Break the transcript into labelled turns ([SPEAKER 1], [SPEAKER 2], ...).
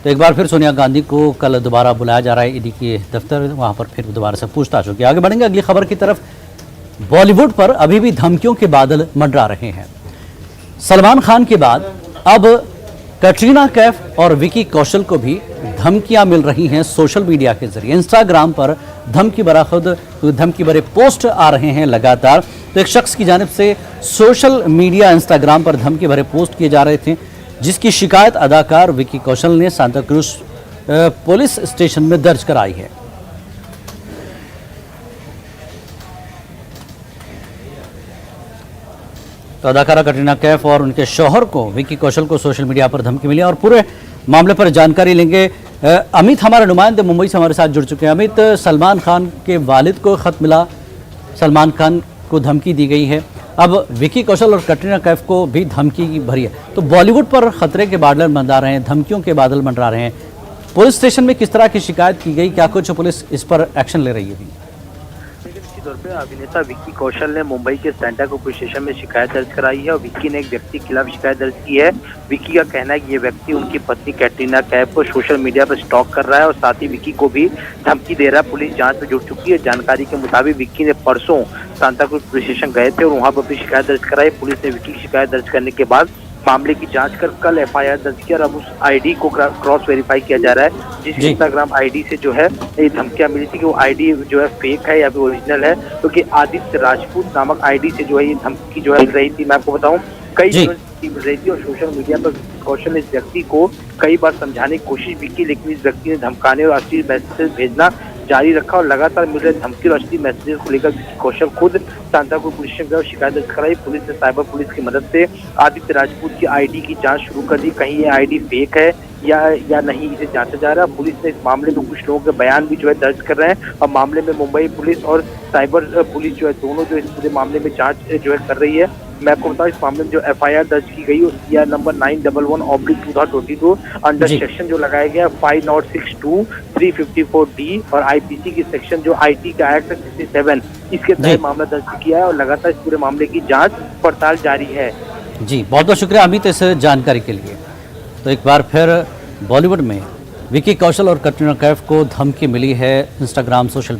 [SPEAKER 1] तो एक बार फिर सोनिया गांधी को कल दोबारा बुलाया जा रहा है ईडी के दफ्तर, वहां पर फिर दोबारा से पूछताछ होगी। आगे बढ़ेंगे अगली खबर की तरफ। बॉलीवुड पर अभी भी धमकियों के बादल मंडरा रहे हैं। सलमान खान के बाद अब कैटरीना कैफ और विकी कौशल को भी धमकियां मिल रही हैं सोशल मीडिया के जरिए। इंस्टाग्राम पर धमकी भरे पोस्ट आ रहे हैं लगातार। तो एक शख्स की जानिब से सोशल मीडिया इंस्टाग्राम पर धमकी भरे पोस्ट किए जा रहे थे, जिसकी शिकायत अदाकार विकी कौशल ने सांता क्रूज पुलिस स्टेशन में दर्ज कराई है। तो अदाकारा कैटरीना कैफ और उनके शौहर को विकी कौशल को सोशल मीडिया पर धमकी मिली और पूरे मामले पर जानकारी लेंगे। अमित हमारे नुमाइंदे मुंबई से हमारे साथ जुड़ चुके हैं। अमित, सलमान खान के वालिद को खत मिला, सलमान खान को धमकी दी गई है, अब विकी कौशल और कैटरीना कैफ को भी धमकी भरी है। तो बॉलीवुड पर खतरे के बादल मंडरा रहे हैं, धमकियों के बादल मंडरा रहे हैं। पुलिस स्टेशन में किस तरह की शिकायत की गई, क्या कुछ पुलिस इस पर एक्शन ले रही है?
[SPEAKER 2] निश्चित तौर पे अभिनेता विक्की कौशल ने मुंबई के सेंटा को पुलिस स्टेशन में शिकायत दर्ज कराई है और विक्की ने एक व्यक्ति के खिलाफ शिकायत दर्ज की है। विक्की का कहना है कि ये व्यक्ति उनकी पत्नी कैटरीना कैफ को सोशल मीडिया पर स्टॉक कर रहा है और साथ ही विक्की को भी धमकी दे रहा है। पुलिस जांच में जुट चुकी है। जानकारी के मुताबिक विक्की ने परसों सांता क्रूज पुलिस स्टेशन गए थे और वहां पर भी शिकायत दर्ज कराई। पुलिस ने विक्की की शिकायत दर्ज करने के बाद मामले की जांच कर कल एफआईआर दर्ज किया और अब उस आईडी को क्रॉस वेरीफाई किया जा रहा है, जिस इंस्टाग्राम आईडी से जो है ये धमकियां मिली थी कि वो आईडी जो है फेक है या फिर ओरिजिनल है, क्योंकि आदित्य राजपूत नामक आईडी से जो है ये धमकी जो है मिल रही थी। मैं आपको बताऊं कई मिल रही थी और सोशल मीडिया पर कौशल ने इस व्यक्ति को कई बार समझाने की कोशिश भी की, लेकिन इस व्यक्ति ने धमकाने और अश्लील मैसेज भेजना जारी रखा और लगातार मिल रहे धमकी और अश्लील मैसेजेस को लेकर कौशल खुद सांता क्रूज पुलिस स्टेशन गए शिकायत दर्ज कराई। पुलिस ने साइबर पुलिस की मदद से आदित्य राजपूत की आईडी की जांच शुरू कर दी। कहीं ये आईडी फेक है या नहीं, इसे जांचा जा रहा है। पुलिस ने इस मामले में कुछ लोगों के बयान भी जो है दर्ज कर रहे हैं और मामले में मुंबई पुलिस और साइबर पुलिस जो है दोनों जो इस पूरे मामले में जांच जो है कर रही है। मैं आपको बताऊं इस मामले में जो एफआईआर दर्ज की गई है सीआर नंबर 911/2022 अंडर सेक्शन जो लगाया गया 5062 354D और आईपीसी की सेक्शन जो आईटी का एक्ट 67 इसके तहत मामला दर्ज किया है और लगातार इस पूरे मामले की जांच पड़ताल जारी है।
[SPEAKER 1] जी, बहुत बहुत शुक्रिया अमित इस जानकारी के लिए। तो एक बार फिर बॉलीवुड में विकी कौशल और कैटरीना कैफ को धमकी मिली है इंस्टाग्राम सोशल